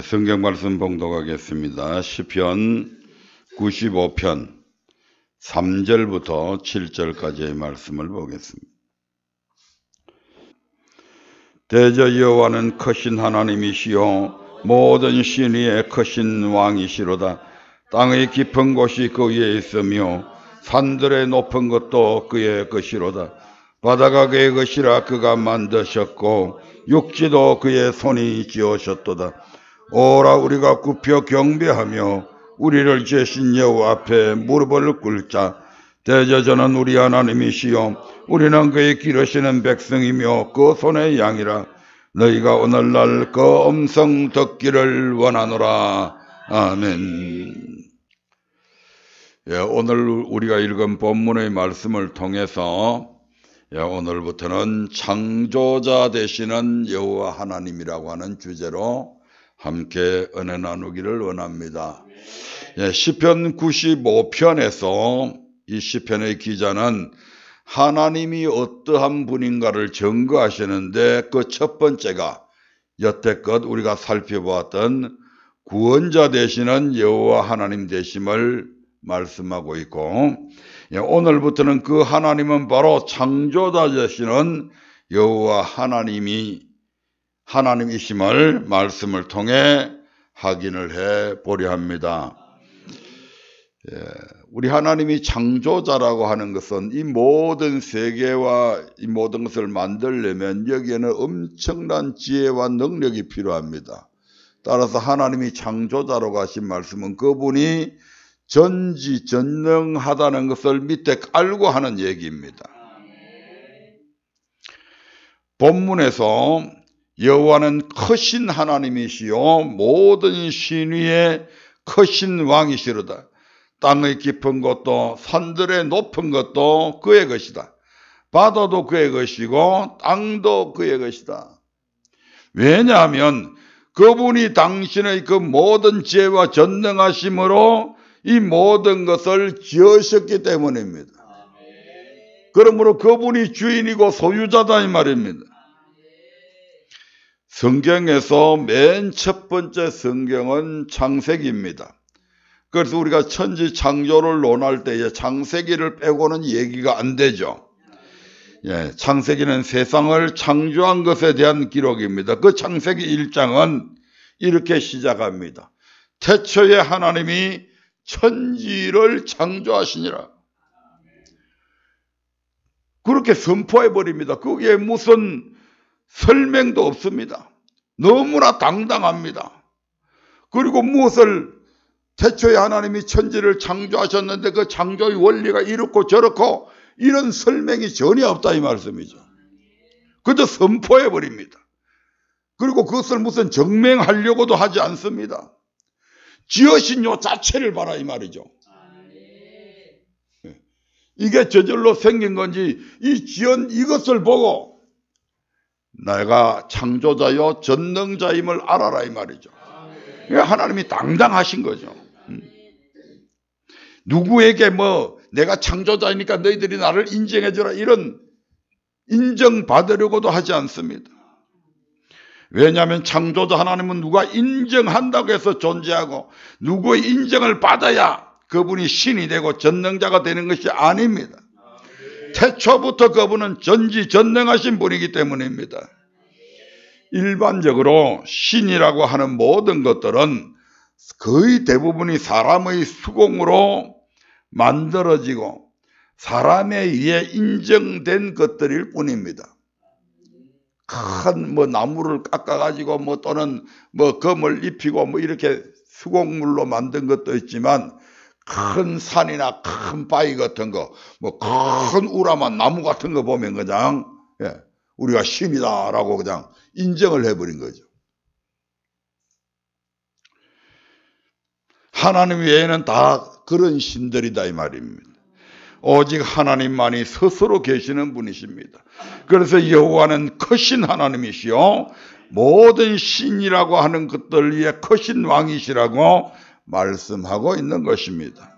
성경 말씀 봉독하겠습니다. 시편 95편 3절부터 7절까지의 말씀을 보겠습니다. 대저 여호와는 크신 하나님이시요 모든 신 위에 크신 왕이시로다. 땅의 깊은 곳이 그 위에 있으며 산들의 높은 것도 그의 것이로다. 바다가 그의 것이라 그가 만드셨고 육지도 그의 손이 지으셨도다. 오라 우리가 굽혀 경배하며 우리를 지으신 여호와 앞에 무릎을 꿇자. 대저전은 우리 하나님이시요 우리는 그의 기르시는 백성이며 그 손의 양이라. 너희가 오늘날 그 음성 듣기를 원하노라. 아멘. 오늘 우리가 읽은 본문의 말씀을 통해서 오늘부터는 창조자 되시는 여호와 하나님이라고 하는 주제로 함께 은혜 나누기를 원합니다. 시편 95편에서 이 시편의 기자는 하나님이 어떠한 분인가를 증거하시는데 그 첫 번째가 여태껏 우리가 살펴보았던 구원자 되시는 여호와 하나님 되심을 말씀하고 있고, 오늘부터는 그 하나님은 바로 창조자 되시는 여호와 하나님이심을 말씀을 통해 확인을 해 보려 합니다. 우리 하나님이 창조자라고 하는 것은 이 모든 세계와 이 모든 것을 만들려면 여기에는 엄청난 지혜와 능력이 필요합니다. 따라서 하나님이 창조자라고 하신 말씀은 그분이 전지전능하다는 것을 밑에 깔고 하는 얘기입니다. 본문에서 여호와는 크신 하나님이시요 모든 신 위에 크신 왕이시로다. 땅의 깊은 것도 산들의 높은 것도 그의 것이다. 바다도 그의 것이고 땅도 그의 것이다. 왜냐하면 그분이 당신의 그 모든 지혜와 전능하심으로 이 모든 것을 지으셨기 때문입니다. 그러므로 그분이 주인이고 소유자다 이 말입니다. 성경에서 맨 첫 번째 성경은 창세기입니다. 그래서 우리가 천지 창조를 논할 때에 창세기를 빼고는 얘기가 안 되죠. 창세기는 세상을 창조한 것에 대한 기록입니다. 그 창세기 1장은 이렇게 시작합니다. 태초에 하나님이 천지를 창조하시니라. 그렇게 선포해버립니다. 거기에 무슨 설명도 없습니다. 너무나 당당합니다. 그리고 무엇을 태초에 하나님이 천지를 창조하셨는데 그 창조의 원리가 이렇고 저렇고 이런 설명이 전혀 없다 이 말씀이죠. 그저 선포해버립니다. 그리고 그것을 무슨 증명하려고도 하지 않습니다. 지으신 요 자체를 봐라 이 말이죠. 이게 저절로 생긴 건지 이 지은 이것을 보고 내가 창조자요 전능자임을 알아라 이 말이죠. 하나님이 당당하신 거죠. 누구에게 내가 창조자이니까 너희들이 나를 인정해주라 이런 인정받으려고도 하지 않습니다. 왜냐하면 창조자 하나님은 누가 인정한다고 해서 존재하고 누구의 인정을 받아야 그분이 신이 되고 전능자가 되는 것이 아닙니다. 태초부터 그분은 전지전능하신 분이기 때문입니다. 일반적으로 신이라고 하는 모든 것들은 거의 대부분이 사람의 수공으로 만들어지고 사람에 의해 인정된 것들일 뿐입니다. 큰 나무를 깎아가지고 또는 금을 입히고 이렇게 수공물로 만든 것도 있지만 큰 산이나 큰 바위 같은 거, 큰 우람한 나무 같은 거 보면 그냥 우리가 신이다라고 그냥 인정을 해버린 거죠. 하나님 외에는 다 그런 신들이다 이 말입니다. 오직 하나님만이 스스로 계시는 분이십니다. 그래서 여호와는 크신 하나님이시요 모든 신이라고 하는 것들 위에 크신 왕이시라고 말씀하고 있는 것입니다.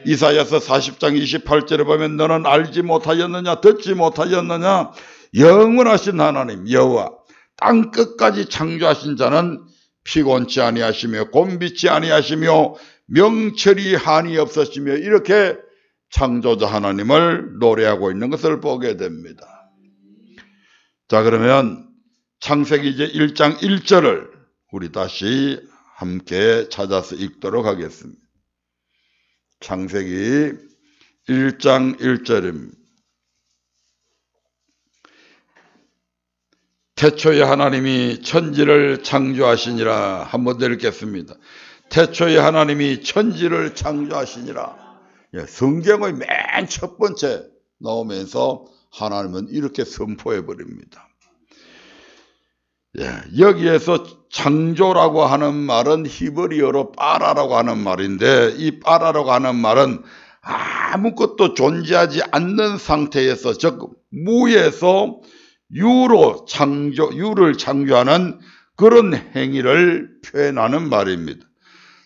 이사야서 40장 28절에 보면 너는 알지 못하였느냐 듣지 못하였느냐 영원하신 하나님 여호와 땅끝까지 창조하신 자는 피곤치 아니하시며 곤비치 아니하시며 명철이 한이 없으시며 이렇게 창조자 하나님을 노래하고 있는 것을 보게 됩니다. 자, 그러면 창세기 이제 1장 1절을 우리 다시 함께 찾아서 읽도록 하겠습니다. 창세기 1장 1절입니다. 태초에 하나님이 천지를 창조하시니라. 한번 더 읽겠습니다. 태초에 하나님이 천지를 창조하시니라. 성경의 맨 첫 번째 나오면서 하나님은 이렇게 선포해 버립니다. 여기에서 창조라고 하는 말은 히브리어로 빠라라고 하는 말인데, 이 빠라라고 하는 말은 아무것도 존재하지 않는 상태에서, 즉 무에서 유를 창조하는 그런 행위를 표현하는 말입니다.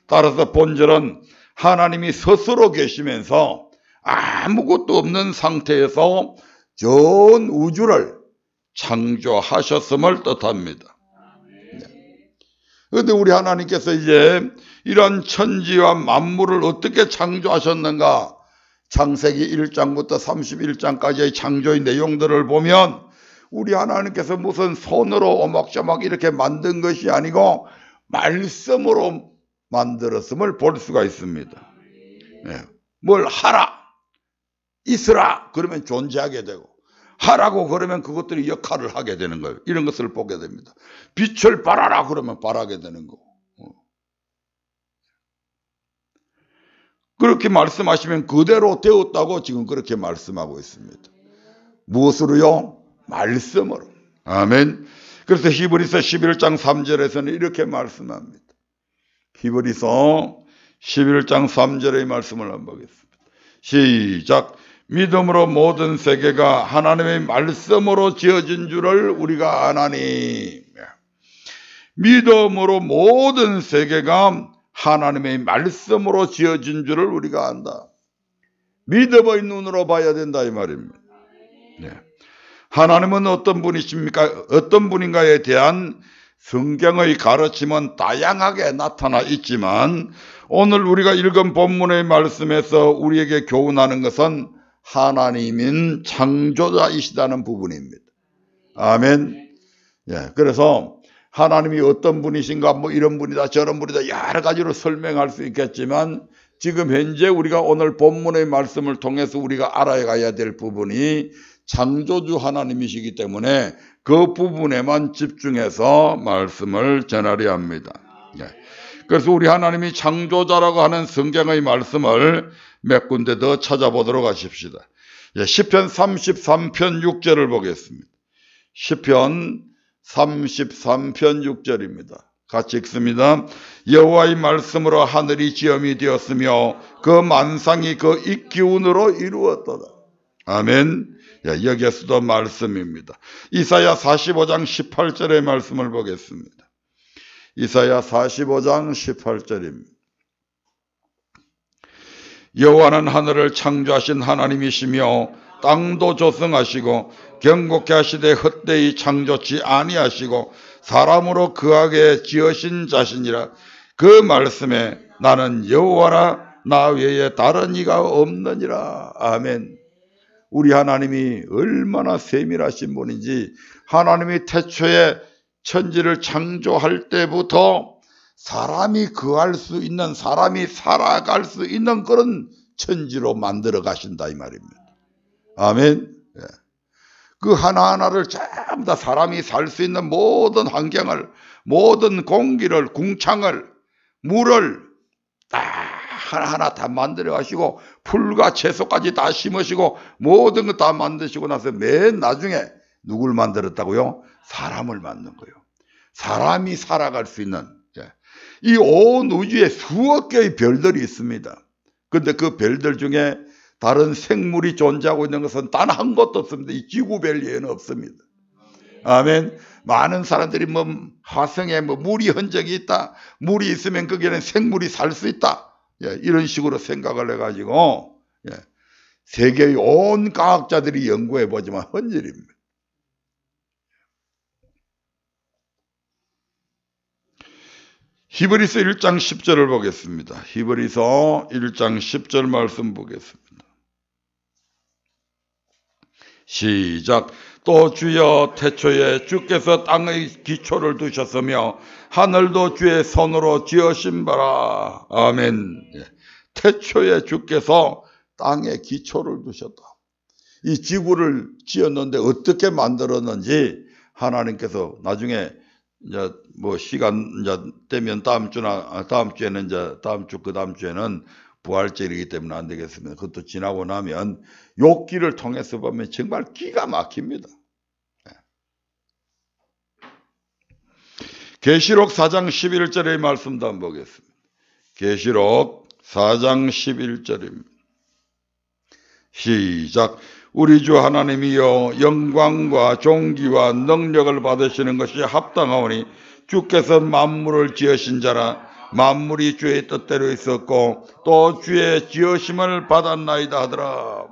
따라서 본절은 하나님이 스스로 계시면서 아무것도 없는 상태에서 전 우주를 창조하셨음을 뜻합니다. 그런데 우리 하나님께서 이제 이런 천지와 만물을 어떻게 창조하셨는가, 창세기 1장부터 31장까지의 창조의 내용들을 보면 우리 하나님께서 무슨 손으로 오목조목 이렇게 만든 것이 아니고 말씀으로 만들었음을 볼 수가 있습니다. 뭘 하라, 있으라 그러면 존재하게 되고, 하라고 그러면 그것들이 역할을 하게 되는 거예요. 이런 것을 보게 됩니다. 빛을 발하라 그러면 발하게 되는 거고. 그렇게 말씀하시면 그대로 되었다고 지금 그렇게 말씀하고 있습니다. 무엇으로요? 말씀으로. 아멘. 그래서 히브리서 11장 3절에서는 이렇게 말씀합니다. 히브리서 11장 3절의 말씀을 한번 보겠습니다. 시작. 믿음으로 모든 세계가 하나님의 말씀으로 지어진 줄을 우리가 아나니. 믿음으로 모든 세계가 하나님의 말씀으로 지어진 줄을 우리가 안다. 믿음의 눈으로 봐야 된다 이 말입니다. 하나님은 어떤 분이십니까? 어떤 분인가에 대한 성경의 가르침은 다양하게 나타나 있지만 오늘 우리가 읽은 본문의 말씀에서 우리에게 교훈하는 것은 하나님인 창조자이시다는 부분입니다. 아멘. 그래서 하나님이 어떤 분이신가, 뭐 이런 분이다 저런 분이다 여러 가지로 설명할 수 있겠지만 지금 현재 우리가 오늘 본문의 말씀을 통해서 우리가 알아가야 될 부분이 창조주 하나님이시기 때문에 그 부분에만 집중해서 말씀을 전하려 합니다. 그래서 우리 하나님이 창조자라고 하는 성경의 말씀을 몇 군데 더 찾아보도록 하십시다. 시편 33편 6절을 보겠습니다. 시편 33편 6절입니다. 같이 읽습니다. 여호와의 말씀으로 하늘이 지음이 되었으며 그 만상이 그 입기운으로 이루었도다. 아멘. 여기에서도 말씀입니다. 이사야 45장 18절의 말씀을 보겠습니다. 이사야 45장 18절입니다. 여호와는 하늘을 창조하신 하나님이시며 땅도 조성하시고 경고케 하시되 헛되이 창조치 아니하시고 사람으로 거하게 지으신 자신이라. 그 말씀에 나는 여호와라 나 외에 다른 이가 없느니라. 아멘. 우리 하나님이 얼마나 세밀하신 분인지, 하나님이 태초에 천지를 창조할 때부터 사람이 거할 수 있는, 사람이 살아갈 수 있는 그런 천지로 만들어 가신다 이 말입니다. 아멘. 그 하나하나를 전부 다 사람이 살 수 있는 모든 환경을, 모든 공기를, 궁창을, 물을 다 하나하나 다 만들어 가시고 풀과 채소까지 다 심으시고 모든 거 다 만드시고 나서 맨 나중에 누굴 만들었다고요? 사람을 만든 거예요. 사람이 살아갈 수 있는. 이 온 우주에 수억 개의 별들이 있습니다. 그런데 그 별들 중에 다른 생물이 존재하고 있는 것은 단 한 것도 없습니다. 이 지구별 외에는 없습니다. 아멘. 많은 사람들이 뭐 화성에 뭐 물이 흔적이 있다, 물이 있으면 거기에는 생물이 살 수 있다, 이런 식으로 생각을 해가지고 세계의 온 과학자들이 연구해 보지만 헛일입니다. 히브리서 1장 10절을 보겠습니다. 히브리서 1장 10절 말씀 보겠습니다. 시작. 또 주여 태초에 주께서 땅의 기초를 두셨으며 하늘도 주의 손으로 지으신 바라. 아멘. 태초에 주께서 땅의 기초를 두셨다. 이 지구를 지었는데 어떻게 만들었는지 하나님께서 나중에 이제 뭐 시간 이제 되면 다음 주에는 이제 다음 주 그 다음 주에는 부활절이기 때문에 안 되겠습니다. 그것도 지나고 나면 욥기를 통해서 보면 정말 기가 막힙니다. 계시록 4장 11절의 말씀도 한번 보겠습니다. 계시록 4장 11절입니다. 시작. 우리 주 하나님이여 영광과 존귀와 능력을 받으시는 것이 합당하오니 주께서 만물을 지으신 자라. 만물이 주의 뜻대로 있었고 또 주의 지으심을 받았나이다 하더라.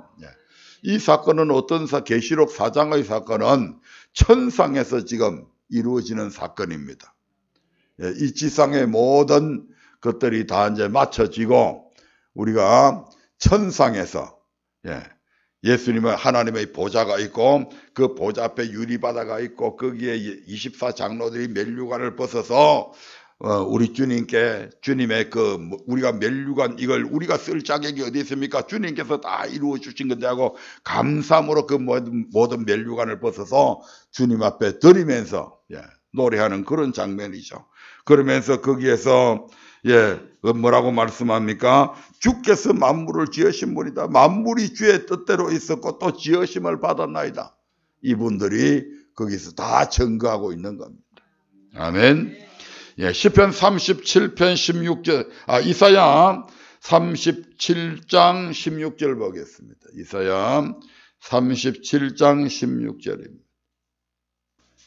이 사건은 어떤 계시록 4장의 사건은 천상에서 지금 이루어지는 사건입니다. 이 지상의 모든 것들이 다 이제 맞춰지고 우리가 천상에서 예수님은 하나님의 보좌가 있고 그 보좌 앞에 유리바다가 있고 거기에 24장로들이 면류관을 벗어서 우리 주님의 우리가 면류관 이걸 우리가 쓸 자격이 어디 있습니까? 주님께서 다 이루어 주신 건데 하고 감사함으로 그 모든 면류관을 벗어서 주님 앞에 드리면서 노래하는 그런 장면이죠. 그러면서 거기에서 뭐라고 말씀합니까? 주께서 만물을 지으신 분이다. 만물이 주의 뜻대로 있었고 또 지으심을 받았나이다. 이분들이 거기서 다 증거하고 있는 겁니다. 아멘. 시편 37편 16절, 이사야 37장 16절 보겠습니다. 이사야 37장 16절입니다.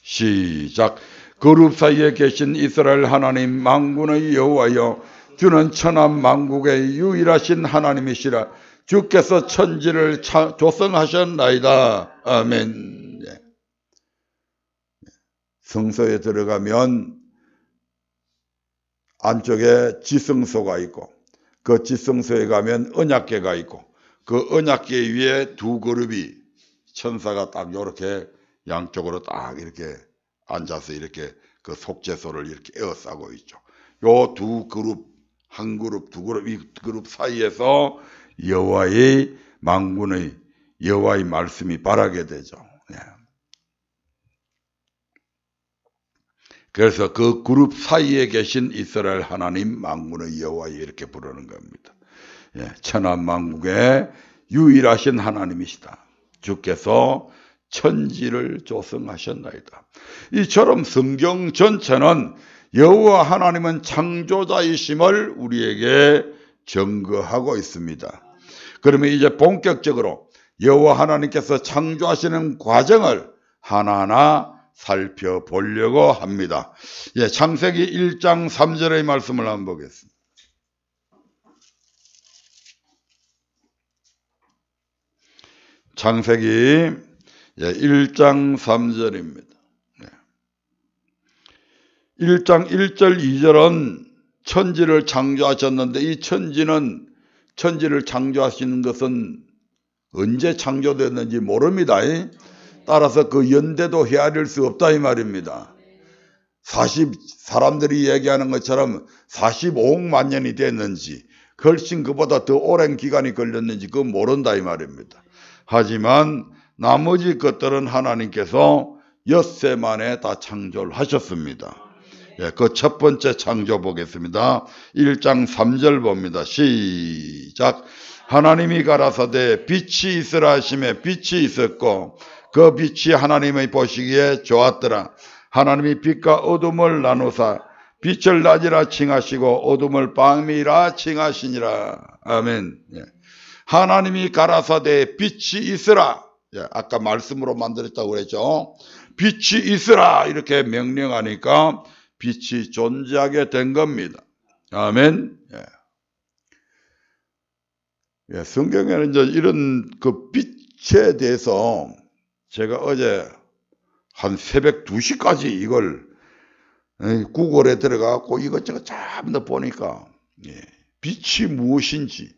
시작. 그룹 사이에 계신 이스라엘 하나님 만군의 여호와여 주는 천한 만국의 유일하신 하나님이시라. 주께서 천지를 조성하셨나이다. 아멘. 성소에 들어가면 안쪽에 지성소가 있고 그 지성소에 가면 언약궤가 있고 그 언약궤 위에 두 그룹이 천사가 딱 이렇게 양쪽으로 딱 이렇게 앉아서 이렇게 그 속죄소를 이렇게 에워싸고 있죠. 요 두 그룹, 한 그룹, 두 그룹, 이 그룹 사이에서 여호와의 만군의 여호와의 말씀이 발하게 되죠. 그래서 그 그룹 사이에 계신 이스라엘 하나님 만군의 여호와 이렇게 부르는 겁니다. 천한 만국의 유일하신 하나님이시다. 주께서 천지를 조성하셨나이다. 이처럼 성경 전체는 여호와 하나님은 창조자이심을 우리에게 증거하고 있습니다. 그러면 이제 본격적으로 여호와 하나님께서 창조하시는 과정을 하나하나 살펴보려고 합니다. 창세기 1장 3절의 말씀을 한번 보겠습니다. 창세기 1장 3절입니다. 1장 1절 2절은 천지를 창조하셨는데 이 천지를 창조하시는 것은 언제 창조됐는지 모릅니다. 따라서 그 연대도 헤아릴 수 없다 이 말입니다. 사람들이 얘기하는 것처럼 45억만 년이 됐는지 훨씬 그보다 더 오랜 기간이 걸렸는지 그건 모른다 이 말입니다. 하지만 나머지 것들은 하나님께서 엿새 만에 다 창조를 하셨습니다. 그 첫 번째 창조 보겠습니다. 1장 3절 봅니다. 시작. 하나님이 가라사대 빛이 있으라 하시매 빛이 있었고 그 빛이 하나님의 보시기에 좋았더라. 하나님이 빛과 어둠을 나누사 빛을 낮이라 칭하시고 어둠을 밤이라 칭하시니라. 아멘. 하나님이 가라사대 빛이 있으라. 아까 말씀으로 만들었다고 그랬죠. 빛이 있으라 이렇게 명령하니까 빛이 존재하게 된 겁니다. 아멘. 성경에는 이제 이런 그 빛에 대해서 제가 어제 한 새벽 2시까지 이걸 구글에 들어가고 이것저것 전부 보니까 빛이 무엇인지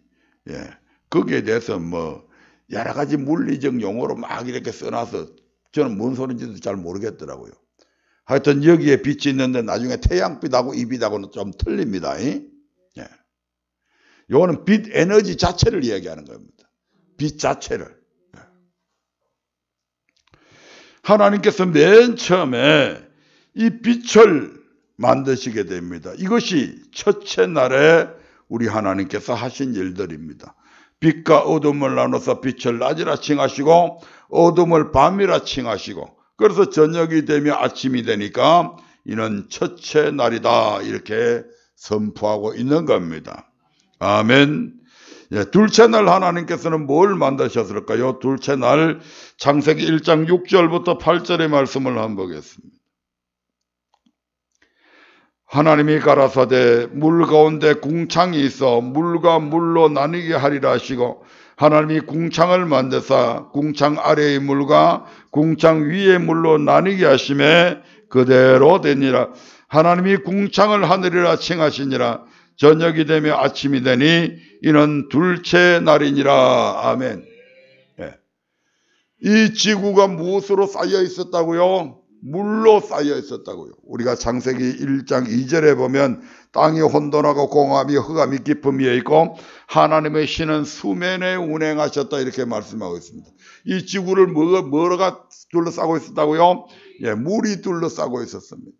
거기에 대해서 뭐 여러 가지 물리적 용어로 막 이렇게 써놔서 저는 뭔 소리인지도 잘 모르겠더라고요. 하여튼 여기에 빛이 있는데 나중에 태양빛하고 이 빛하고는 좀 틀립니다. 요거는 빛 에너지 자체를 이야기하는 겁니다. 빛 자체를. 하나님께서 맨 처음에 이 빛을 만드시게 됩니다. 이것이 첫째 날에 우리 하나님께서 하신 일들입니다. 빛과 어둠을 나눠서 빛을 낮이라 칭하시고 어둠을 밤이라 칭하시고, 그래서 저녁이 되며 아침이 되니까 이는 첫째 날이다 이렇게 선포하고 있는 겁니다. 아멘. 둘째 날 하나님께서는 뭘 만드셨을까요? 둘째 날 창세기 1장 6절부터 8절의 말씀을 한번 보겠습니다. 하나님이 가라사대 물 가운데 궁창이 있어 물과 물로 나뉘게 하리라 하시고, 하나님이 궁창을 만드사 궁창 아래의 물과 궁창 위의 물로 나뉘게 하심에 그대로 되니라. 하나님이 궁창을 하늘이라 칭하시니라. 저녁이 되며 아침이 되니 이는 둘째 날이니라. 아멘. 이 지구가 무엇으로 쌓여 있었다고요? 물로 쌓여 있었다고요. 우리가 창세기 1장 2절에 보면 땅이 혼돈하고 공함이 흑암이 깊음 위에 있고 하나님의 신은 수면에 운행하셨다 이렇게 말씀하고 있습니다. 이 지구를 뭐가 둘러싸고 있었다고요? 물이 둘러싸고 있었습니다.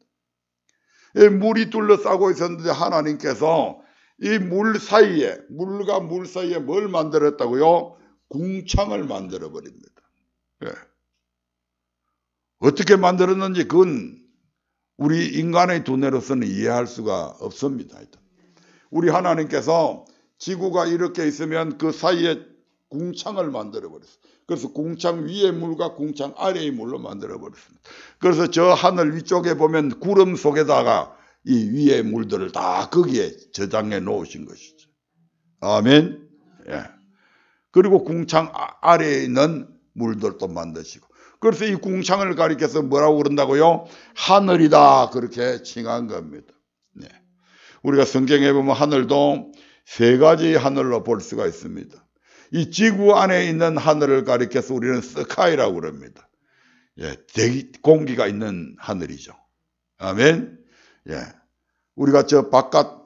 물이 둘러싸고 있었는데 하나님께서 이 물 사이에, 물과 물 사이에 뭘 만들었다고요? 궁창을 만들어 버립니다. 어떻게 만들었는지 그건 우리 인간의 두뇌로서는 이해할 수가 없습니다. 우리 하나님께서 지구가 이렇게 있으면 그 사이에 궁창을 만들어 버렸어요. 그래서 궁창 위의 물과 궁창 아래의 물로 만들어 버렸습니다. 그래서 저 하늘 위쪽에 보면 구름 속에다가 이 위의 물들을 다 거기에 저장해 놓으신 것이죠. 아멘. 그리고 궁창 아래에 있는 물들도 만드시고, 그래서 이 궁창을 가리켜서 뭐라고 그런다고요? 하늘이다 그렇게 칭한 겁니다. 우리가 성경에 보면 하늘도 세 가지 하늘로 볼 수가 있습니다. 이 지구 안에 있는 하늘을 가리켜서 우리는 스카이라고 그럽니다. 공기가 있는 하늘이죠. 아멘. 우리가 저 바깥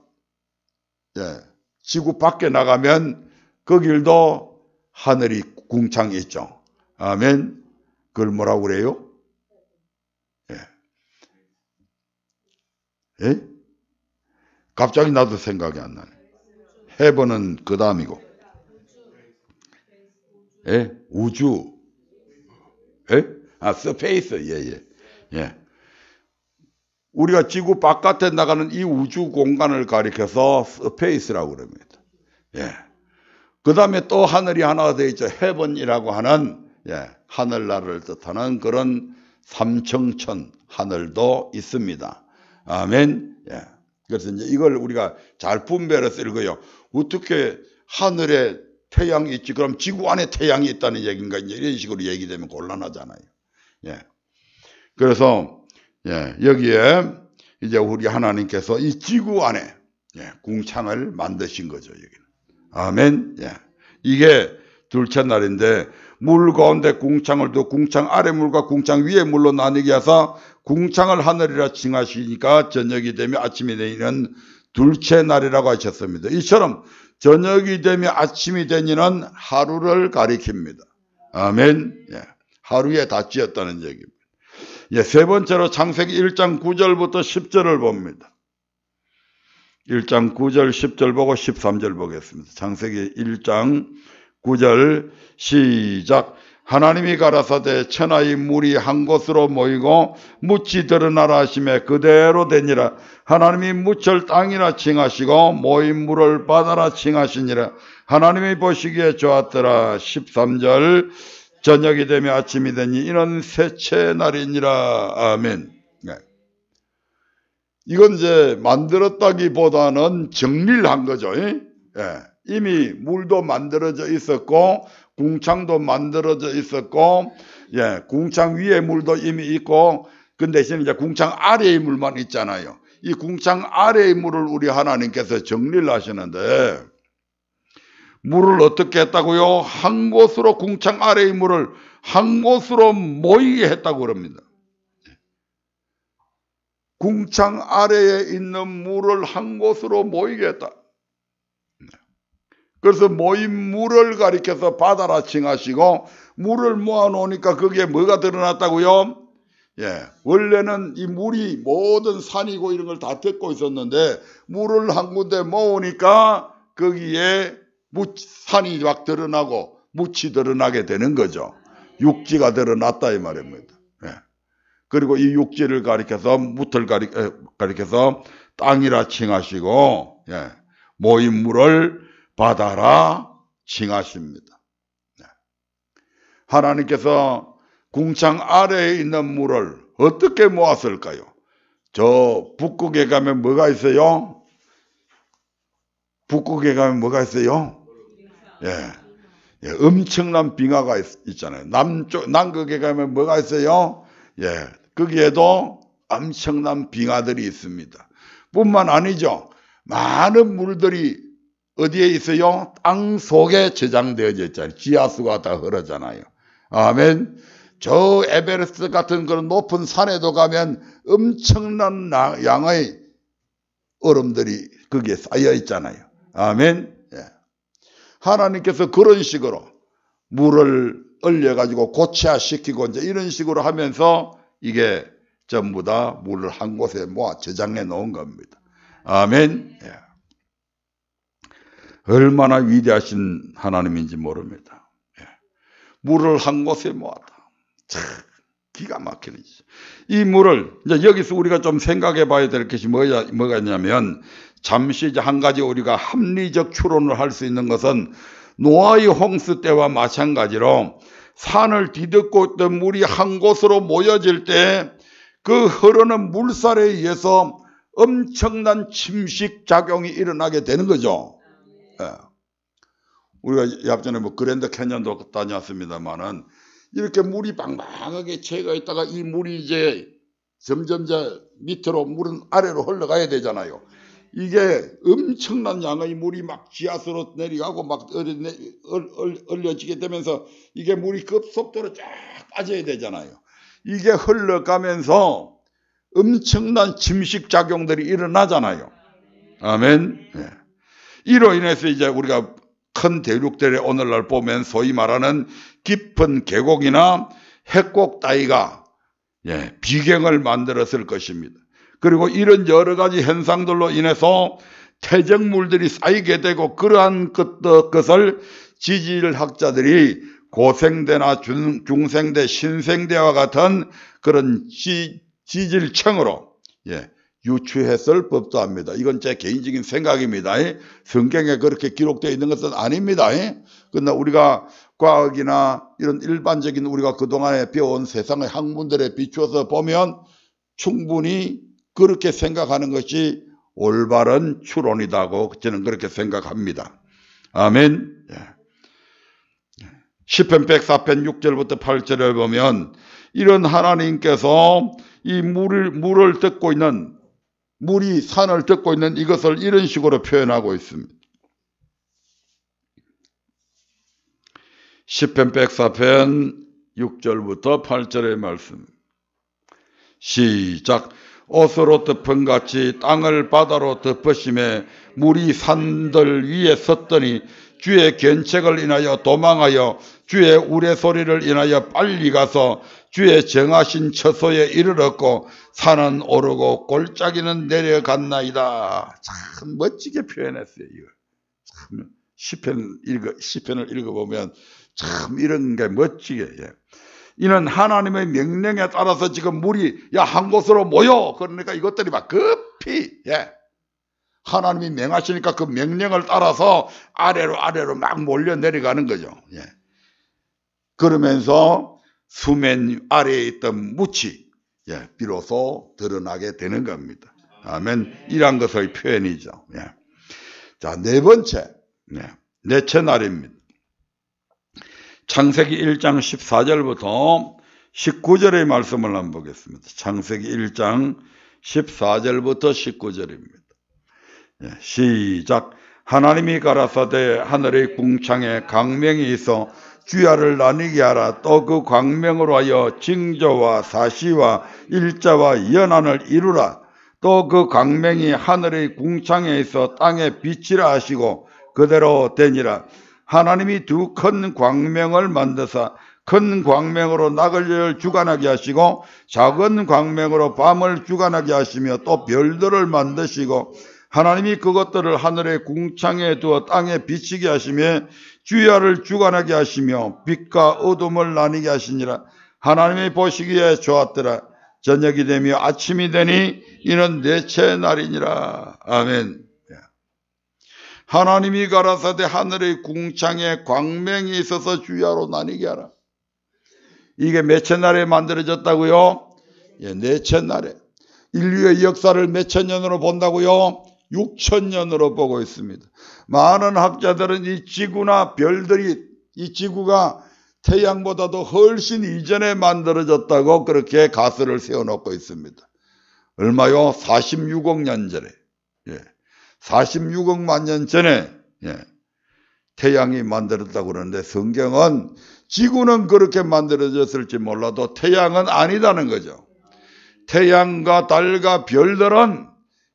지구 밖에 나가면 거길도 하늘이 궁창이 있죠. 아멘. 그걸 뭐라고 그래요? 갑자기 나도 생각이 안 나네. 헤븐은 그 다음이고. 우주. 스페이스. 우리가 지구 바깥에 나가는 이 우주 공간을 가리켜서 스페이스라고 그럽니다. 그 다음에 또 하늘이 하나가 되어 있죠. 헤븐이라고 하는 하늘나라를 뜻하는 그런 삼청천 하늘도 있습니다. 아멘. 그래서 이제 이걸 우리가 잘 분별해서 읽어요. 어떻게 하늘에 태양이 있지? 그럼 지구 안에 태양이 있다는 얘기인가? 이런 식으로 얘기되면 곤란하잖아요. 그래서 여기에 이제 우리 하나님께서 이 지구 안에 궁창을 만드신 거죠. 여기는. 아멘. 이게 둘째 날인데 물 가운데 궁창을 두고 궁창 아래 물과 궁창 위에 물로 나뉘게 하사 궁창을 하늘이라 칭하시니까 저녁이 되며 아침이 되니는 둘째 날이라고 하셨습니다. 이처럼 저녁이 되며 아침이 되니는 하루를 가리킵니다. 아멘. 하루에 다 지었다는 얘기입니다. 세 번째로 창세기 1장 9절부터 10절을 봅니다. 1장 9절 10절 보고 13절 보겠습니다. 창세기 1장 9절 시작. 하나님이 가라사대 천하의 물이 한 곳으로 모이고 묻이 드러나라 하시매 그대로 되니라. 하나님이 묻을 땅이라 칭하시고 모인 물을 바다라 칭하시니라. 하나님이 보시기에 좋았더라. 13절 저녁이 되며 아침이 되니 이는 셋째 날이니라. 아멘. 이건 이제 만들었다기보다는 정리를 한 거죠. 이미 물도 만들어져 있었고 궁창도 만들어져 있었고 궁창 위에 물도 이미 있고 그 대신 이제 궁창 아래의 물만 있잖아요. 이 궁창 아래의 물을 우리 하나님께서 정리를 하시는데, 물을 어떻게 했다고요? 한 곳으로, 궁창 아래의 물을 한 곳으로 모이게 했다고 그럽니다. 궁창 아래에 있는 물을 한 곳으로 모이게 했다. 그래서 모인 물을 가리켜서 바다라 칭하시고, 물을 모아놓으니까 거기에 뭐가 드러났다고요? 예, 원래는 이 물이 모든 산이고 이런 걸 다 덮고 있었는데, 물을 한 군데 모으니까 거기에 산이 막 드러나고 묻이 드러나게 되는 거죠. 육지가 드러났다 이 말입니다. 예. 그리고 이 육지를 가리켜서 묻을 가리켜서 땅이라 칭하시고, 예, 모인 물을 바다라 칭하십니다. 예. 하나님께서 궁창 아래에 있는 물을 어떻게 모았을까요? 저 북극에 가면 뭐가 있어요? 북극에 가면 뭐가 있어요? 예, 예, 엄청난 빙하가 있잖아요. 남극에 가면 뭐가 있어요? 예, 거기에도 엄청난 빙하들이 있습니다. 뿐만 아니죠. 많은 물들이 어디에 있어요? 땅 속에 저장되어져 있잖아요. 지하수가 다 흐르잖아요. 아멘. 저 에베레스트 같은 그런 높은 산에도 가면 엄청난 양의 얼음들이 거기에 쌓여 있잖아요. 아멘. 예. 하나님께서 그런 식으로 물을 얼려가지고 고체화시키고 이제 이런 식으로 하면서 이게 전부 다 물을 한 곳에 모아 저장해 놓은 겁니다. 아멘. 예. 얼마나 위대하신 하나님인지 모릅니다. 예. 물을 한 곳에 모았다. 참 기가 막히는 짓. 이 물을 이제 여기서 우리가 좀 생각해 봐야 될 것이 뭐가 있냐면, 잠시 이제 한 가지 우리가 합리적 추론을 할 수 있는 것은 노아의 홍수 때와 마찬가지로 산을 뒤덮고 있던 물이 한 곳으로 모여질 때 그 흐르는 물살에 의해서 엄청난 침식 작용이 일어나게 되는 거죠. 예. 우리가 앞전에 뭐 그랜드 캐년도 다녔습니다만은 이렇게 물이 방방하게 채가 있다가 이 물이 이제 점점 밑으로 물은 아래로 흘러가야 되잖아요. 이게 엄청난 양의 물이 막 지하수로 내려가고 막 얼려지게 되면서 이게 물이 급속도로 쫙 빠져야 되잖아요. 이게 흘러가면서 엄청난 침식작용들이 일어나잖아요. 아멘. 네. 이로 인해서 이제 우리가 큰 대륙들에 오늘날 보면 소위 말하는 깊은 계곡이나 핵곡 따위가 비경을 만들었을 것입니다. 그리고 이런 여러 가지 현상들로 인해서 퇴적물들이 쌓이게 되고, 그러한 것을 지질학자들이 고생대나 중생대, 신생대와 같은 그런 지질청으로 유추했을 법도 합니다. 이건 제 개인적인 생각입니다. 성경에 그렇게 기록되어 있는 것은 아닙니다. 그러나 우리가 과학이나 이런 일반적인 우리가 그동안에 배워온 세상의 학문들에 비추어서 보면 충분히 그렇게 생각하는 것이 올바른 추론이다고 저는 그렇게 생각합니다. 아멘. 시편 104편 6절부터 8절을 보면 이런 하나님께서 이 물을 덮고 있는, 물이 산을 덮고 있는 이것을 이런 식으로 표현하고 있습니다. 시편 104편 6절부터 8절의 말씀. 시작. 옷으로 덮은 같이 땅을 바다로 덮으심에 물이 산들 위에 섰더니 주의 견책을 인하여 도망하여 주의 우레소리를 인하여 빨리 가서 주의 정하신 처소에 이르렀고 산은 오르고 골짜기는 내려갔나이다. 참 멋지게 표현했어요. 이거 참 시편을 읽어보면 참 이런 게 멋지게. 이는 하나님의 명령에 따라서 지금 물이 한 곳으로 모여. 그러니까 이것들이 막 급히 하나님이 명하시니까 그 명령을 따라서 아래로 막 몰려 내려가는 거죠. 그러면서 수면 아래에 있던 묻이 비로소 드러나게 되는 겁니다. 아멘. 이런 것의 표현이죠. 자, 네 번째, 넷째 날입니다. 창세기 1장 14절부터 19절의 말씀을 한번 보겠습니다. 창세기 1장 14절부터 19절입니다. 시작. 하나님이 가라사대 하늘의 궁창에 광명이 있어 주야를 나뉘게 하라. 또 그 광명으로 하여 징조와 사시와 일자와 연한을 이루라. 또 그 광명이 하늘의 궁창에 있어 땅에 빛이라 하시고 그대로 되니라. 하나님이 두 큰 광명을 만드사 큰 광명으로 낮을 주관하게 하시고 작은 광명으로 밤을 주관하게 하시며 또 별들을 만드시고 하나님이 그것들을 하늘의 궁창에 두어 땅에 비치게 하시며 주야를 주관하게 하시며 빛과 어둠을 나뉘게 하시니라. 하나님이 보시기에 좋았더라. 저녁이 되며 아침이 되니 이는 넷째 날이니라. 아멘. 하나님이 가라사대 하늘의 궁창에 광명이 있어서 주야로 나뉘게 하라. 이게 몇째 날에 만들어졌다고요? 넷째 날에. 인류의 역사를 몇천 년으로 본다고요? 6,000년으로 보고 있습니다. 많은 학자들은 이 지구나 별들이, 이 지구가 태양보다도 훨씬 이전에 만들어졌다고 그렇게 가설을 세워놓고 있습니다. 얼마요? 46억 년 전에. 46억만 년 전에 태양이 만들었다고 그러는데, 성경은 지구는 그렇게 만들어졌을지 몰라도 태양은 아니다는 거죠. 태양과 달과 별들은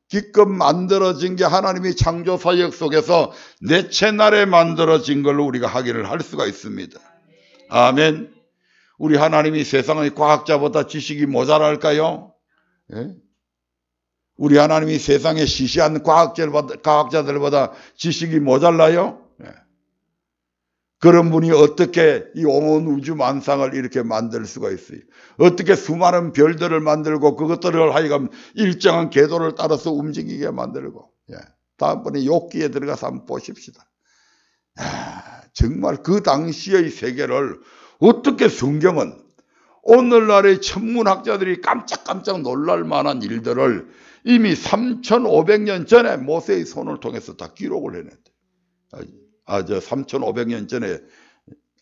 기껏 만들어진 게 하나님이 창조 사역 속에서 넷째 날에 만들어진 걸로 우리가 확인을 할 수가 있습니다. 아멘. 우리 하나님이 세상의 과학자보다 지식이 모자랄까요? 우리 하나님이 세상에 시시한 과학자들보다 지식이 모자라요? 그런 분이 어떻게 이 온 우주 만상을 이렇게 만들 수가 있어요? 어떻게 수많은 별들을 만들고 그것들을 하여금 일정한 궤도를 따라서 움직이게 만들고. 다음번에 욥기에 들어가서 한번 보십시다. 정말 그 당시의 세계를 어떻게 성경은 오늘날의 천문학자들이 깜짝깜짝 놀랄 만한 일들을 이미 3,500년 전에 모세의 손을 통해서 다 기록을 해냈대. 3,500년 전에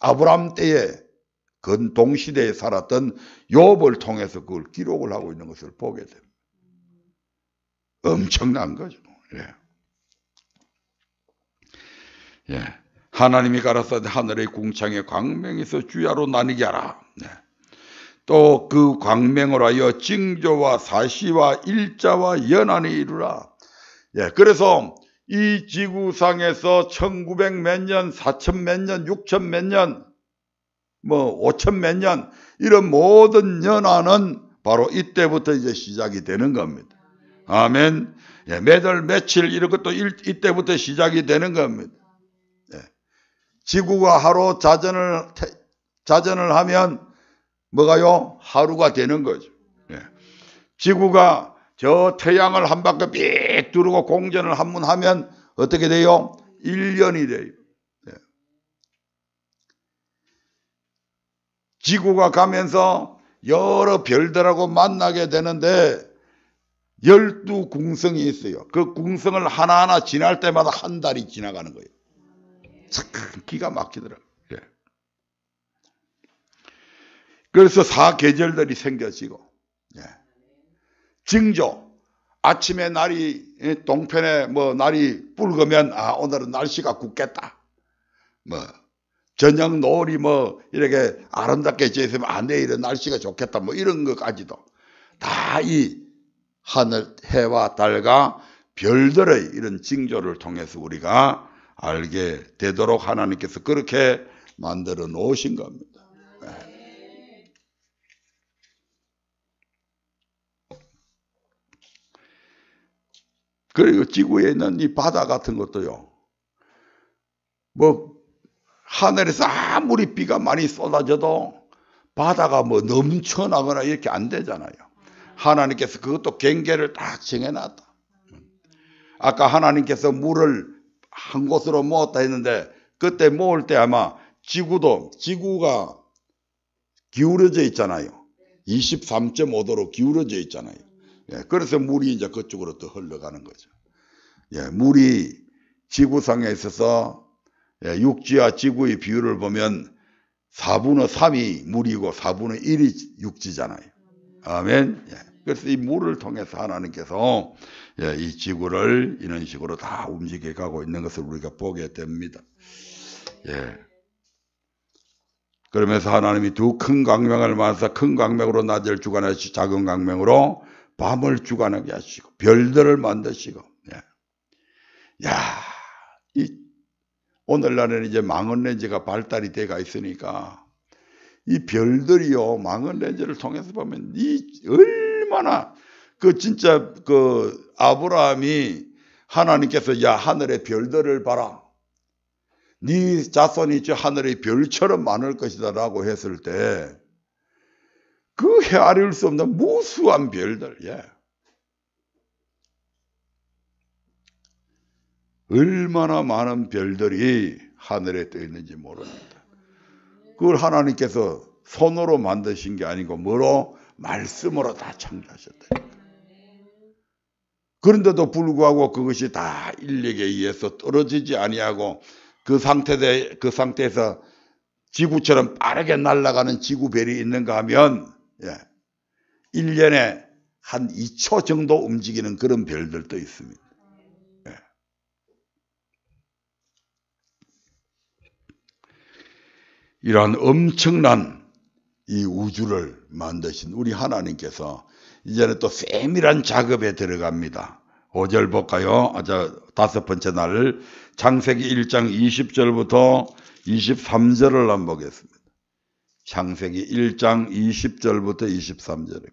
아브라함 때에 그 동시대에 살았던 욥을 통해서 그걸 기록을 하고 있는 것을 보게 됩니다. 엄청난 거죠. 하나님이 가라사대 하늘의 궁창에 광명이 있어 주야로 나뉘게 하라. 또 그 광명으로 하여 징조와 사시와 일자와 연한이 이루라. 그래서 이 지구상에서 1900 몇 년, 4000 몇 년, 6000 몇 년, 5000 몇 년, 이런 모든 연한은 바로 이때부터 이제 시작이 되는 겁니다. 아멘. 매달 며칠 이런 것도 이때부터 시작이 되는 겁니다. 지구가 하루 자전을 하면 뭐가요? 하루가 되는 거죠. 지구가 저 태양을 한 바퀴 삑 두르고 공전을 한 번 하면 어떻게 돼요? 1년이 돼요. 지구가 가면서 여러 별들하고 만나게 되는데 12궁성이 있어요. 그 궁성을 하나하나 지날 때마다 한 달이 지나가는 거예요. 참 기가 막히더라고요. 그래서 사계절들이 생겨지고, 징조, 아침에 날이 동편에 날이 붉으면 오늘은 날씨가 굳겠다. 저녁 노을이 이렇게 아름답게 지었으면 내일은 날씨가 좋겠다. 이런 것까지도 다 이 하늘, 해와 달과 별들의 이런 징조를 통해서 우리가 알게 되도록 하나님께서 그렇게 만들어 놓으신 겁니다. 그리고 지구에 있는 이 바다 같은 것도요. 하늘에서 아무리 비가 많이 쏟아져도 바다가 넘쳐나거나 이렇게 안 되잖아요. 하나님께서 그것도 경계를 딱 정해놨다. 아까 하나님께서 물을 한 곳으로 모았다 했는데 그때 모을 때 아마 지구가 기울어져 있잖아요. 23.5도로 기울어져 있잖아요. 그래서 물이 이제 그쪽으로 또 흘러가는 거죠. 물이 지구상에 있어서 육지와 지구의 비율을 보면 4분의 3이 물이고 4분의 1이 육지잖아요. 아멘. 예. 그래서 이 물을 통해서 하나님께서 이 지구를 이런 식으로 다 움직여 가고 있는 것을 우리가 보게 됩니다. 예. 그러면서 하나님이 두 큰 광명을 만드사 큰 광명으로 낮을 주관하시고 작은 광명으로 밤을 주관하게 하시고 별들을 만드시고. 예. 야, 오늘날에는 이제 망원 렌즈가 발달이 돼가 있으니까 이 별들이요, 망원 렌즈를 통해서 보면 얼마나 진짜 아브라함이 하나님께서 야, 하늘의 별들을 봐라. 네 자손이 저 하늘의 별처럼 많을 것이다 라고 했을 때 그 헤아릴 수 없는 무수한 별들. 예. 얼마나 많은 별들이 하늘에 떠 있는지 모릅니다. 그걸 하나님께서 손으로 만드신 게 아니고 뭐로? 말씀으로 다 창조하셨다. 그런데도 불구하고 그것이 다 인력에 의해서 떨어지지 아니하고 그 상태에서 지구처럼 빠르게 날아가는 지구별이 있는가 하면 1년에 한 2초 정도 움직이는 그런 별들도 있습니다. 이러한 엄청난 이 우주를 만드신 우리 하나님께서 이제는 또 세밀한 작업에 들어갑니다. 5절 볼까요? 다섯 번째 날 창세기 1장 20절부터 23절을 한번 보겠습니다. 창세기 1장 20절부터 23절입니다.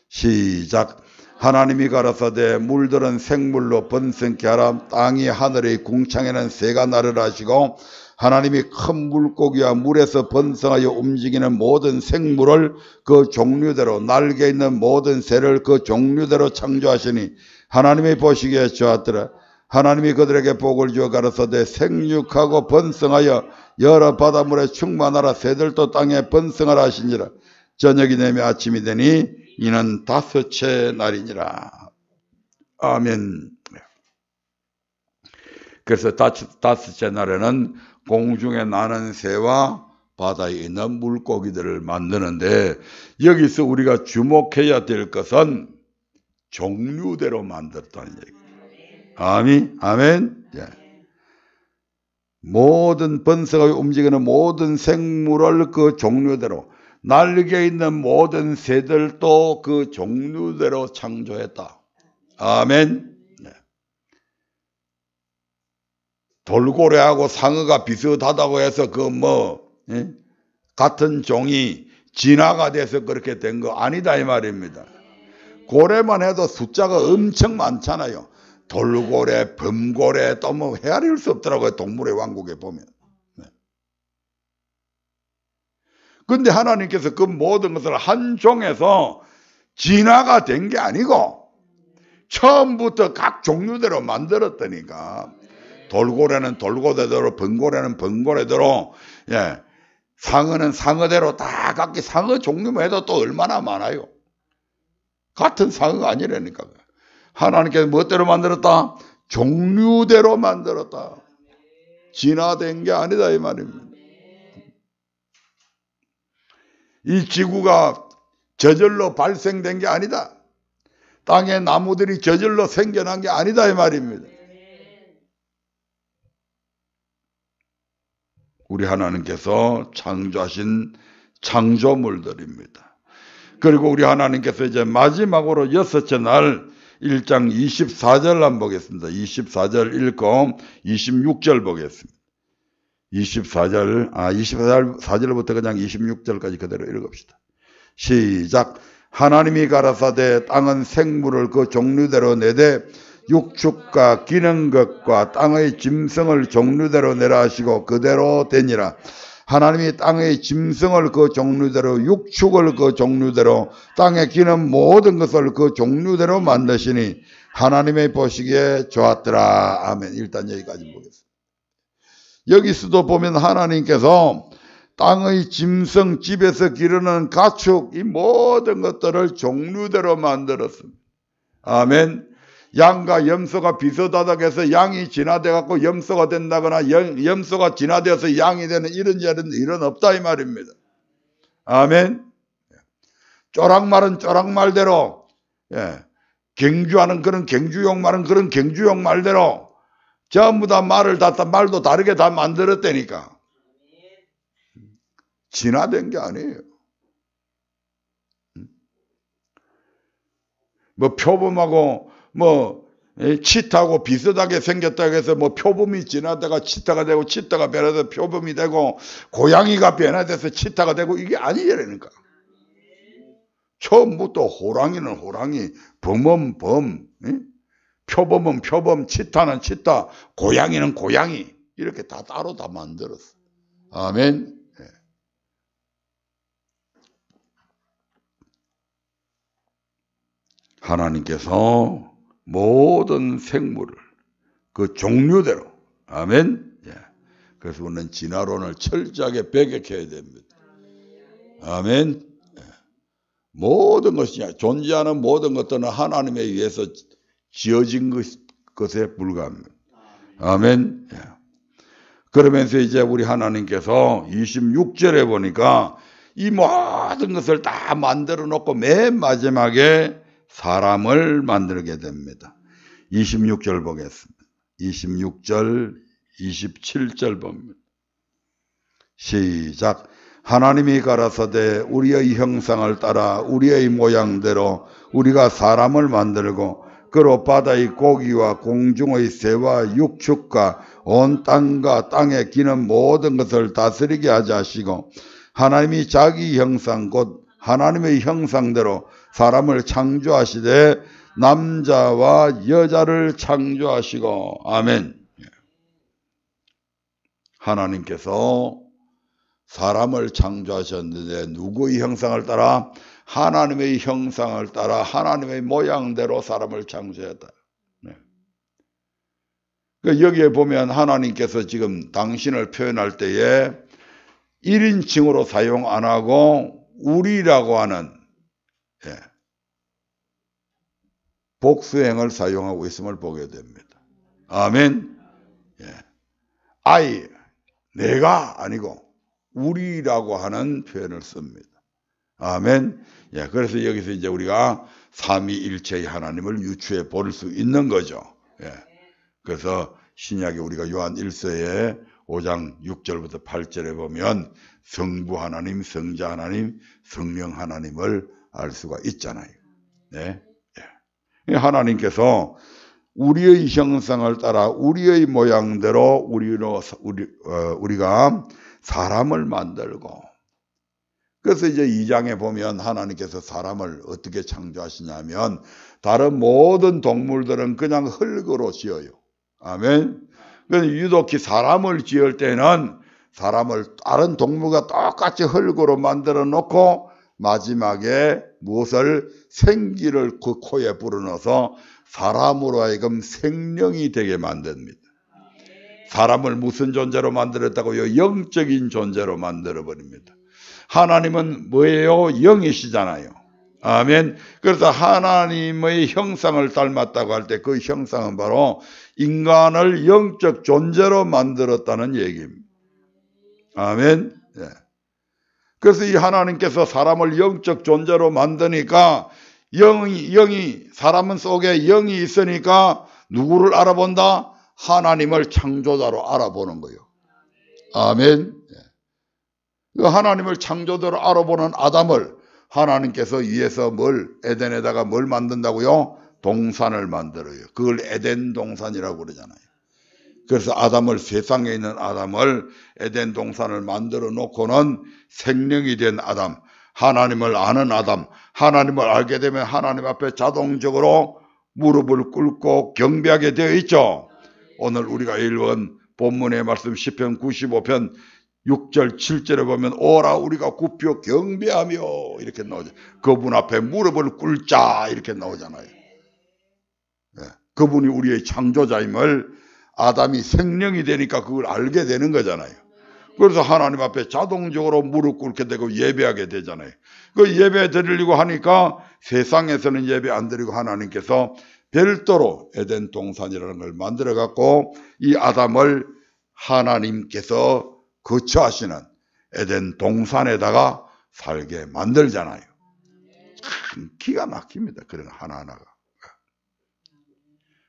시작. 하나님이 가라사대 물들은 생물로 번성케 하라. 땅이 하늘의 궁창에는 새가 나르라 하시고 하나님이 큰 물고기와 물에서 번성하여 움직이는 모든 생물을 그 종류대로 날개 있는 모든 새를 그 종류대로 창조하시니 하나님이 보시기에 좋았더라. 하나님이 그들에게 복을 주어 가라사대 생육하고 번성하여 여러 바닷물에 충만하라. 새들도 땅에 번성하라 하시니라. 저녁이 되며 아침이 되니 이는 다섯째 날이니라. 아멘. 그래서 다섯째 날에는 공중에 나는 새와 바다에 있는 물고기들을 만드는데 여기서 우리가 주목해야 될 것은 종류대로 만들었다는 얘기예요. 아멘. 예. 모든 번성하여 움직이는 모든 생물을 그 종류대로 날개 있는 모든 새들도 그 종류대로 창조했다. 아멘. 네. 돌고래하고 상어가 비슷하다고 해서 같은 종이 진화가 돼서 그렇게 된 거 아니다 이 말입니다. 고래만 해도 숫자가 엄청 많잖아요. 돌고래, 범고래 또 헤아릴 수 없더라고요. 동물의 왕국에 보면. 근데 하나님께서 그 모든 것을 한 종에서 진화가 된 게 아니고 처음부터 각 종류대로 만들었다니까. 돌고래는 돌고래대로, 번고래는 번고래대로, 상어는 상어대로 다 각기 상어 종류만 해도 또 얼마나 많아요. 같은 상어가 아니라니까. 하나님께서 무엇대로 만들었다? 종류대로 만들었다. 진화된 게 아니다 이 말입니다. 이 지구가 저절로 발생된 게 아니다. 땅의 나무들이 저절로 생겨난 게 아니다 이 말입니다. 우리 하나님께서 창조하신 창조물들입니다. 그리고 우리 하나님께서 이제 마지막으로 여섯째 날 1장 24절 한번 보겠습니다. 24절 읽고 26절 보겠습니다. 24절부터 그냥 26절까지 그대로 읽읍시다. 시작. 하나님이 가라사대 땅은 생물을 그 종류대로 내되 육축과 기는 것과 땅의 짐승을 종류대로 내라 하시고 그대로 되니라. 하나님이 땅의 짐승을 그 종류대로 육축을 그 종류대로 땅에 기는 모든 것을 그 종류대로 만드시니 하나님의 보시기에 좋았더라. 아멘. 일단 여기까지 보겠습니다. 여기서도 보면 하나님께서 땅의 짐승, 집에서 기르는 가축 이 모든 것들을 종류대로 만들었습니다. 아멘. 양과 염소가 비슷하다고 해서 양이 진화돼 갖고 염소가 된다거나 염소가 진화되어서 양이 되는 이런 일은 없다 이 말입니다. 아멘. 쪼락말은 쪼락말대로, 경주하는 그런 경주용 말은 그런 경주용 말대로 전부 다 말도 다르게 다 만들었다니까. 진화된 게 아니에요. 뭐 표범하고 뭐 치타하고 비슷하게 생겼다고 해서 뭐 표범이 진화되다가 치타가 되고 치타가 변해서 표범이 되고 고양이가 변화돼서 치타가 되고 이게 아니라니까. 처음부터 호랑이는 호랑이, 범은 범, 표범은 표범, 치타는 치타, 고양이는 고양이 이렇게 다 따로 다 만들었어. 아멘. 하나님께서 모든 생물을 그 종류대로, 아멘. 그래서 우리는 진화론을 철저하게 배격해야 됩니다. 아멘. 모든 것이 존재하는 모든 것들은 하나님에 의해서 지어진 것에 불과합니다. 아멘. 그러면서 이제 우리 하나님께서 26절에 보니까 이 모든 것을 다 만들어 놓고 맨 마지막에 사람을 만들게 됩니다. 26절 보겠습니다. 26절, 27절 봅니다. 시작. 하나님이 가라사대 우리의 형상을 따라 우리의 모양대로 우리가 사람을 만들고 그로 바다의 고기와 공중의 새와 육축과 온 땅과 땅에 기는 모든 것을 다스리게 하자 하시고 하나님이 자기 형상 곧 하나님의 형상대로 사람을 창조하시되 남자와 여자를 창조하시고 아멘. 하나님께서 사람을 창조하셨는데 누구의 형상을 따라? 하나님의 형상을 따라 하나님의 모양대로 사람을 창조했다. 여기에 보면 하나님께서 지금 당신을 표현할 때에 1인칭으로 사용 안 하고 우리라고 하는 복수행을 사용하고 있음을 보게 됩니다. 아멘. I, 내가 아니고 우리라고 하는 표현을 씁니다. 아멘. 그래서 여기서 이제 우리가 삼위일체의 하나님을 유추해 볼 수 있는 거죠. 그래서 신약에 우리가 요한 1서에 5장 6절부터 8절에 보면 성부 하나님, 성자 하나님, 성령 하나님을 알 수가 있잖아요. 하나님께서 우리의 형상을 따라 우리의 모양대로 우리가 사람을 만들고, 그래서 이제 2장에 보면 하나님께서 사람을 어떻게 창조하시냐면 다른 모든 동물들은 그냥 흙으로 지어요. 아멘. 그래서 유독히 사람을 지을 때는 사람을 다른 동물과 똑같이 흙으로 만들어 놓고 마지막에 무엇을 생기를 그 코에 불어넣어서 사람으로 하여금 생명이 되게 만듭니다. 사람을 무슨 존재로 만들었다고요? 영적인 존재로 만들어버립니다. 하나님은 뭐예요? 영이시잖아요. 아멘. 그래서 하나님의 형상을 닮았다고 할 때 그 형상은 바로 인간을 영적 존재로 만들었다는 얘기입니다. 아멘. 그래서 이 하나님께서 사람을 영적 존재로 만드니까 영이 사람 속에 영이 있으니까 누구를 알아본다? 하나님을 창조자로 알아보는 거예요. 아멘. 하나님을 창조자로 알아보는 아담을 하나님께서 위에서 에덴에다가 뭘 만든다고요? 동산을 만들어요. 그걸 에덴 동산이라고 그러잖아요. 그래서 세상에 있는 아담을 에덴 동산을 만들어 놓고는 생명이 된 아담, 하나님을 아는 아담, 하나님을 알게 되면 하나님 앞에 자동적으로 무릎을 꿇고 경배하게 되어 있죠. 오늘 우리가 읽은 본문의 말씀 시편 95편 6절 7절에 보면 오라 우리가 굽혀 경배하며 이렇게 나오죠. 그분 앞에 무릎을 꿇자 이렇게 나오잖아요. 그분이 우리의 창조자임을 아담이 생명이 되니까 그걸 알게 되는 거잖아요. 그래서 하나님 앞에 자동적으로 무릎 꿇게 되고 예배하게 되잖아요. 그 예배 드리려고 하니까 세상에서는 예배 안 드리고 하나님께서 별도로 에덴 동산이라는 걸 만들어 갖고 이 아담을 하나님께서 거처하시는 에덴 동산에다가 살게 만들잖아요. 참 기가 막힙니다. 그런 하나하나가.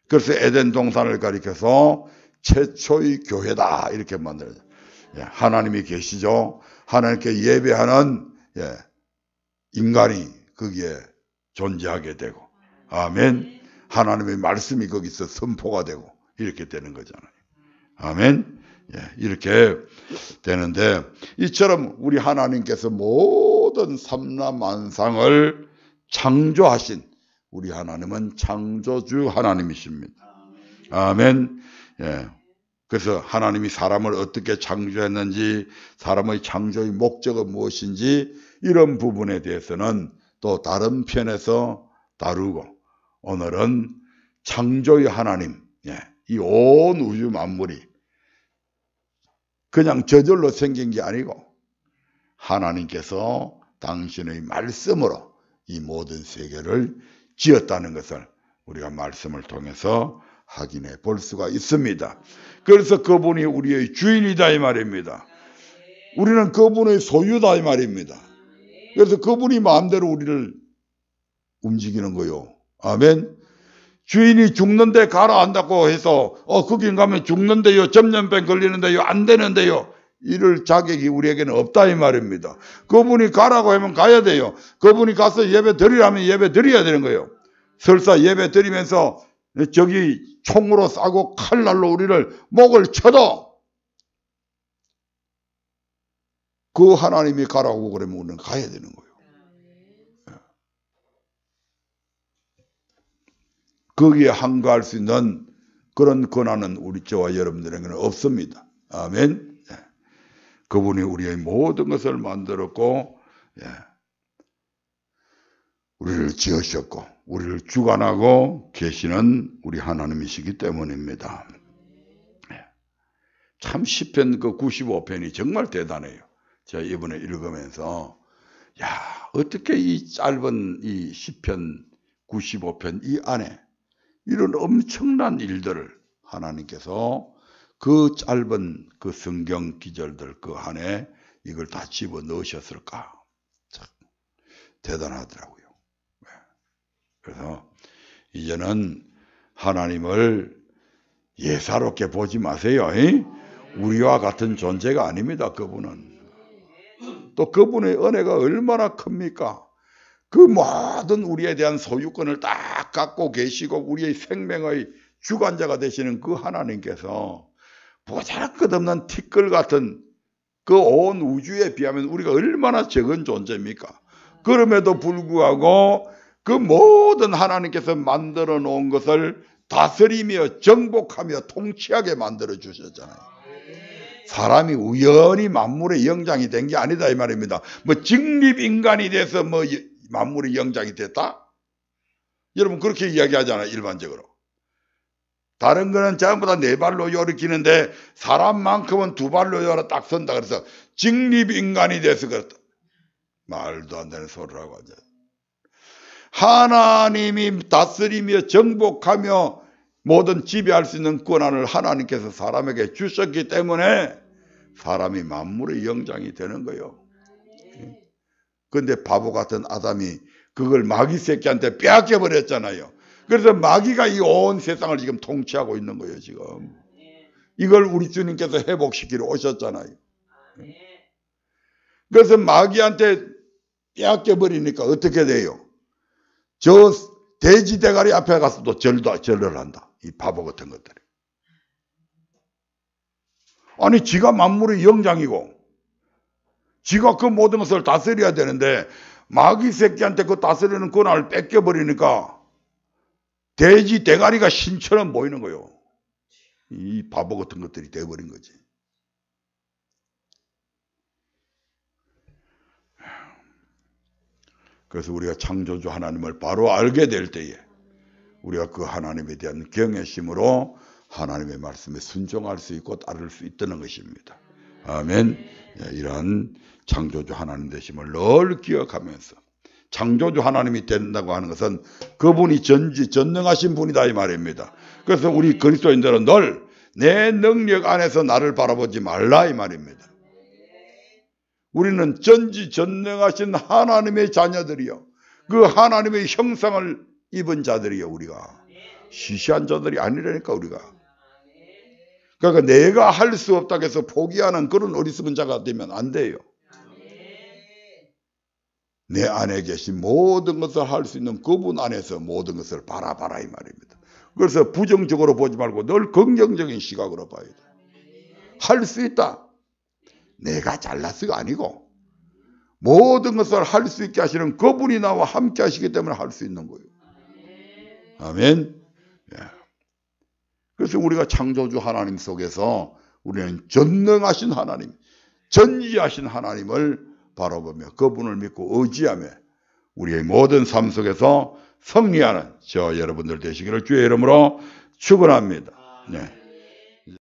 그래서 에덴 동산을 가리켜서 최초의 교회다 이렇게 만들어요. 하나님이 계시죠. 하나님께 예배하는 인간이 거기에 존재하게 되고, 아멘. 하나님의 말씀이 거기서 선포가 되고 이렇게 되는 거잖아요. 아멘. 이렇게 되는데, 이처럼 우리 하나님께서 모든 삼라만상을 창조하신 우리 하나님은 창조주 하나님이십니다. 아멘. 그래서 하나님이 사람을 어떻게 창조했는지, 사람의 창조의 목적은 무엇인지, 이런 부분에 대해서는 또 다른 편에서 다루고, 오늘은 창조의 하나님, 이 온 우주 만물이 그냥 저절로 생긴 게 아니고 하나님께서 당신의 말씀으로 이 모든 세계를 지었다는 것을 우리가 말씀을 통해서 확인해 볼 수가 있습니다. 그래서 그분이 우리의 주인이다 이 말입니다. 우리는 그분의 소유다 이 말입니다. 그래서 그분이 마음대로 우리를 움직이는 거요. 아멘. 주인이 죽는데 가라 한다고 해서 거긴 가면 죽는데요, 전염병 걸리는데요, 안 되는데요, 이럴 자격이 우리에게는 없다 이 말입니다. 그분이 가라고 하면 가야 돼요. 그분이 가서 예배 드리라면 예배 드려야 되는 거예요. 설사 예배 드리면서 저기 총으로 쏴고 칼날로 우리를 목을 쳐도 그 하나님이 가라고 그러면 우리는 가야 되는 거예요. 거기에 항거할 수 있는 그런 권한은 우리 저와 여러분들에게는 없습니다. 아멘. 그분이 우리의 모든 것을 만들었고, 우리를 지으셨고, 우리를 주관하고 계시는 우리 하나님이시기 때문입니다. 참 시편 그 95편이 정말 대단해요. 제가 이번에 읽으면서 어떻게 이 짧은 이 시편 95편 이 안에 이런 엄청난 일들을 하나님께서 그 짧은 그 성경 기절들 그 안에 이걸 다 집어 넣으셨을까? 참 대단하더라고요. 그래서 이제는 하나님을 예사롭게 보지 마세요. 우리와 같은 존재가 아닙니다. 그분은. 또 그분의 은혜가 얼마나 큽니까? 그 모든 우리에 대한 소유권을 딱 갖고 계시고 우리의 생명의 주관자가 되시는 그 하나님께서 보잘것없는 티끌 같은 그 온 우주에 비하면 우리가 얼마나 적은 존재입니까? 그럼에도 불구하고 그 모든 하나님께서 만들어 놓은 것을 다스리며 정복하며 통치하게 만들어 주셨잖아요. 사람이 우연히 만물의 영장이 된 게 아니다 이 말입니다. 뭐 직립인간이 돼서 뭐 만물의 영장이 됐다? 여러분 그렇게 이야기하잖아요. 일반적으로. 다른 거는 전부 다 네 발로 요리키는데 사람만큼은 두 발로 요라 딱 선다. 그래서 직립인간이 돼서 그렇다. 말도 안 되는 소리라고 하죠. 하나님이 다스리며 정복하며 모든 지배할 수 있는 권한을 하나님께서 사람에게 주셨기 때문에 사람이 만물의 영장이 되는 거예요. 그런데 바보 같은 아담이 그걸 마귀 새끼한테 빼앗겨 버렸잖아요. 그래서 마귀가 이 온 세상을 지금 통치하고 있는 거예요. 지금 이걸 우리 주님께서 회복시키러 오셨잖아요. 그래서 마귀한테 빼앗겨 버리니까 어떻게 돼요? 저 돼지 대가리 앞에 가서도 절을 한다. 이 바보 같은 것들이. 아니 지가 만물의 영장이고 지가 그 모든 것을 다스려야 되는데 마귀 새끼한테 그 다스리는 권한을 뺏겨버리니까 돼지 대가리가 신처럼 보이는 거예요. 이 바보 같은 것들이 돼버린 거지. 그래서 우리가 창조주 하나님을 바로 알게 될 때에 우리가 그 하나님에 대한 경외심으로 하나님의 말씀에 순종할 수 있고 따를 수 있다는 것입니다. 아멘. 이러한 창조주 하나님 되심을 늘 기억하면서 창조주 하나님이 된다고 하는 것은 그분이 전능하신 분이다 이 말입니다. 그래서 우리 그리스도인들은 늘 내 능력 안에서 나를 바라보지 말라 이 말입니다. 우리는 전지전능하신 하나님의 자녀들이요. 그 하나님의 형상을 입은 자들이요. 우리가 시시한 자들이 아니라니까 우리가. 그러니까 내가 할 수 없다고 해서 포기하는 그런 어리석은 자가 되면 안 돼요. 내 안에 계신 모든 것을 할 수 있는 그분 안에서 모든 것을 바라봐라 이 말입니다. 그래서 부정적으로 보지 말고 늘 긍정적인 시각으로 봐야 돼. 할 수 있다. 내가 잘났어가 아니고 모든 것을 할 수 있게 하시는 그분이 나와 함께 하시기 때문에 할 수 있는 거예요. 아멘. 예. 그래서 우리가 창조주 하나님 속에서 우리는 전능하신 하나님, 전지하신 하나님을 바라보며 그분을 믿고 의지하며 우리의 모든 삶 속에서 승리하는 저 여러분들 되시기를 주의 이름으로 축원합니다. 네.